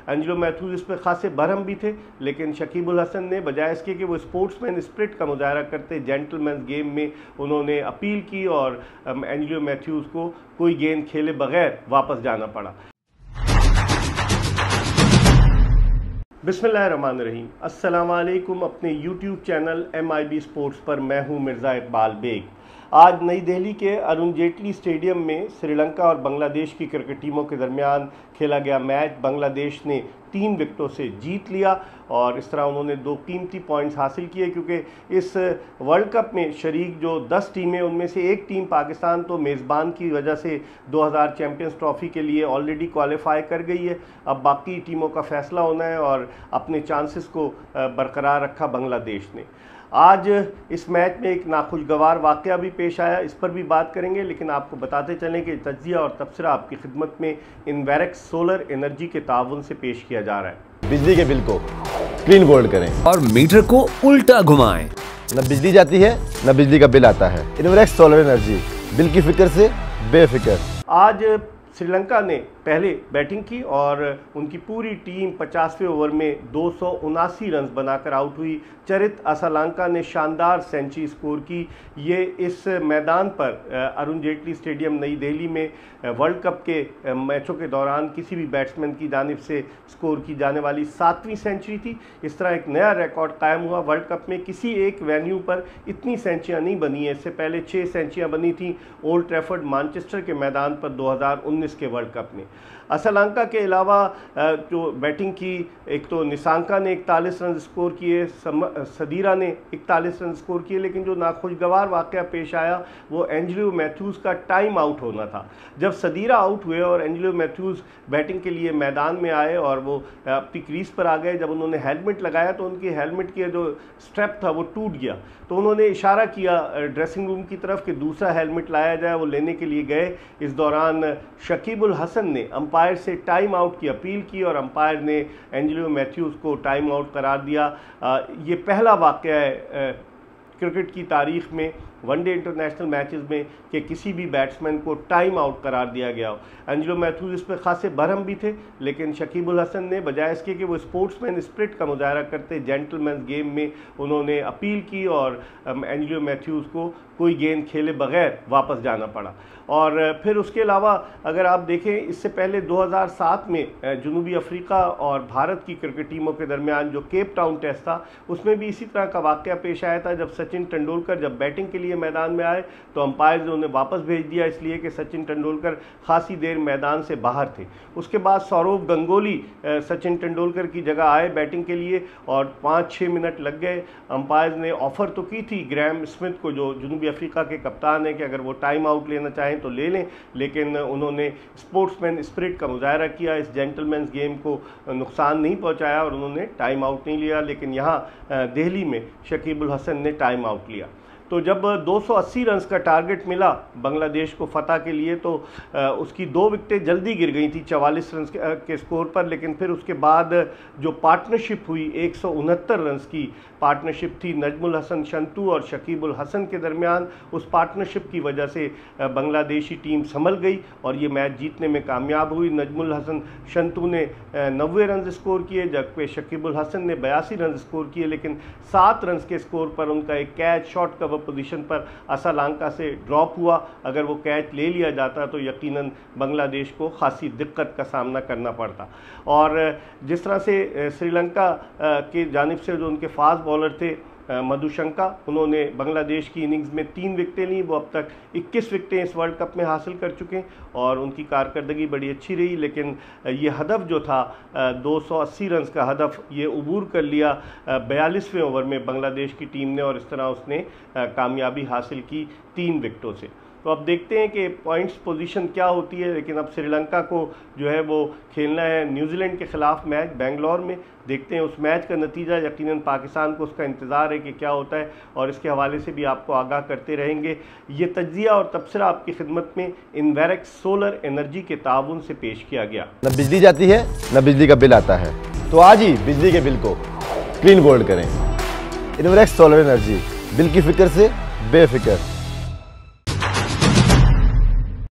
Angelo Mathews इस पर खासे बरहम भी थे, लेकिन शकीब उल हसन ने बजाय इसके कि वो स्पोर्ट्समैन स्पिरिट का मुजाहरा करते जेंटलमैन गेम में उन्होंने अपील की और एंजेलो मैथ्यूज को कोई गेंद खेले बगैर वापस जाना पड़ा। बिस्मिल्लाहिर्रहमानिर्रहीम, अस्सलाम वालेकुम। अपने YouTube चैनल MIB स्पोर्ट्स पर मैं हूं मिर्ज़ा इकबाल बेग। आज नई दिल्ली के अरुण जेटली स्टेडियम में श्रीलंका और बांग्लादेश की क्रिकेट टीमों के दरमियान खेला गया मैच बांग्लादेश ने 3 विकेटों से जीत लिया और इस तरह उन्होंने 2 कीमती पॉइंट्स हासिल किए, क्योंकि इस वर्ल्ड कप में शरीक जो 10 टीमें उनमें से एक टीम पाकिस्तान तो मेज़बान की वजह से 2000 चैम्पियंस ट्रॉफ़ी के लिए ऑलरेडी क्वालिफाई कर गई है। अब बाकी टीमों का फैसला होना है और अपने चांसेस को बरकरार रखा बांग्लादेश ने। आज इस मैच में एक नाखुशगवार वाक़या भी पेश आया, इस पर भी बात करेंगे, लेकिन आपको बताते चलें कि तज्ज़िया और तबसरा आपकी खिदमत में इन्वेरेक्स सोलर एनर्जी के ताउन से पेश किया जा रहा है। बिजली के बिल को क्लीन गोल्ड करें और मीटर को उल्टा घुमाएं। न बिजली जाती है न बिजली का बिल आता है। इन्वेरेक्स सोलर एनर्जी, बिल की फिक्र से बेफिक्र। आज श्रीलंका ने पहले बैटिंग की और उनकी पूरी टीम 50वें ओवर में 279 रन बनाकर आउट हुई। चरित असालंका ने शानदार सेंचुरी स्कोर की। ये इस मैदान पर अरुण जेटली स्टेडियम नई दिल्ली में वर्ल्ड कप के मैचों के दौरान किसी भी बैट्समैन की जानिब से स्कोर की जाने वाली 7वीं सेंचुरी थी। इस तरह एक नया रिकॉर्ड कायम हुआ। वर्ल्ड कप में किसी एक वेन्यू पर इतनी सेंचुरियाँ नहीं बनी है। इससे पहले 6 सेंचुरियाँ बनी थी ओल्ड ट्रैफर्ड मैनचेस्टर के मैदान पर 2019 के वर्ल्ड कप में। असालंका के अलावा जो बैटिंग की, एक तो निसांका ने 41 रन स्कोर किए, सदीरा ने 41 रन स्कोर किए, लेकिन जो नाखुशगवार वाक़या पेश आया वो एंजेलो मैथ्यूज़ का टाइम आउट होना था। जब सदीरा आउट हुए और एंजेलो मैथ्यूज़ बैटिंग के लिए मैदान में आए और वो अपनी क्रीज पर आ गए, जब उन्होंने हेलमेट लगाया तो उनकी हेलमेट की जो स्ट्रैप था वो टूट गया। तो उन्होंने इशारा किया ड्रेसिंग रूम की तरफ कि दूसरा हेलमेट लाया जाए। वो लेने के लिए गए। इस दौरान शकीब उल हसन ने अंपायर से टाइम आउट की अपील की और अंपायर ने एंजेलो मैथ्यूज़ को टाइम आउट करार दिया। ये पहला वाक़या है क्रिकेट की तारीख में, वनडे इंटरनेशनल मैचेस में, कि किसी भी बैट्समैन को टाइम आउट करार दिया गया हो। एंजेलो मैथ्यूज़ इस पर खासे बरहम भी थे, लेकिन शकीब उल हसन ने बजाय इसके कि वो स्पोर्ट्समैन स्पिरिट का मुजाहरा करते जेंटलमैन गेम में उन्होंने अपील की और एंजेलो मैथ्यूज़ को कोई गेंद खेले बगैर वापस जाना पड़ा। और फिर उसके अलावा अगर आप देखें, इससे पहले 2007 में जनूबी अफ्रीका और भारत की क्रिकेट टीमों के दरमियान जो केप टाउन टेस्ट था, उसमें भी इसी तरह का वाक़या पेश आया था। जब सचिन तेंदुलकर जब बैटिंग के लिए मैदान में आए तो अंपायर ने उन्हें वापस भेज दिया, इसलिए कि सचिन तेंदुलकर खासी देर मैदान से बाहर थे। उसके बाद सौरव गंगोली सचिन तेंदुलकर की जगह आए बैटिंग के लिए और 5-6 मिनट लग गए। अंपायर ने ऑफ़र तो की थी ग्राहम स्मिथ को, जो जनूबी अफ्रीका के कप्तान है, कि अगर वो टाइम आउट लेना चाहें तो ले लें, लेकिन उन्होंने स्पोर्ट्समैन स्पिरिट का मुजाहरा किया, इस जेंटलमैन गेम को नुकसान नहीं पहुंचाया और उन्होंने टाइम आउट नहीं लिया। लेकिन यहाँ दिल्ली में शकीब उल हसन ने टाइम आउट लिया। तो जब 280 रन का टारगेट मिला बांग्लादेश को फतह के लिए, तो उसकी 2 विकेटें जल्दी गिर गई थी 44 रन के स्कोर पर। लेकिन फिर उसके बाद जो पार्टनरशिप हुई, 169 रन की पार्टनरशिप थी नजमुल हसन शंतू और शकीब उल हसन के दरमियान। उस पार्टनरशिप की वजह से बांग्लादेशी टीम संभल गई और ये मैच जीतने में कामयाब हुई। नजमुल हसन शंतू ने 90 रन स्कोर किए, जबकि शकीब उल हसन ने 82 रन स्कोर किए, लेकिन 7 रन के स्कोर पर उनका एक कैच शॉर्ट कवर पोजीशन पर असालंका से ड्रॉप हुआ। अगर वो कैच ले लिया जाता तो यकीनन बांग्लादेश को खासी दिक्कत का सामना करना पड़ता। और जिस तरह से श्रीलंका की जानिब से जो उनके फास्ट बॉलर थे मधुशंका, उन्होंने बांग्लादेश की इनिंग्स में 3 विकेटें ली। वो अब तक 21 विकेटें इस वर्ल्ड कप में हासिल कर चुके हैं और उनकी कारकर्दगी बड़ी अच्छी रही। लेकिन ये हदफ जो था 280 रन का हदफ, ये अबूर कर लिया 42वें ओवर में बांग्लादेश की टीम ने और इस तरह उसने कामयाबी हासिल की 3 विकेटों से। तो अब देखते हैं कि पॉइंट्स पोजीशन क्या होती है। लेकिन अब श्रीलंका को जो है वो खेलना है न्यूजीलैंड के ख़िलाफ़ मैच बेंगलोर में। देखते हैं उस मैच का नतीजा। यकीनन पाकिस्तान को उसका इंतज़ार है कि क्या होता है और इसके हवाले से भी आपको आगाह करते रहेंगे। ये तज्ज़िया और तबसरा आपकी खिदमत में इन्वेरेक्स सोलर एनर्जी के ताउन से पेश किया गया। न बिजली जाती है न बिजली का बिल आता है, तो आज ही बिजली के बिल को क्लीन गोल्ड करें। इन्वेरेक्स सोलर एनर्जी, बिल की फिक्र से बेफिक्र।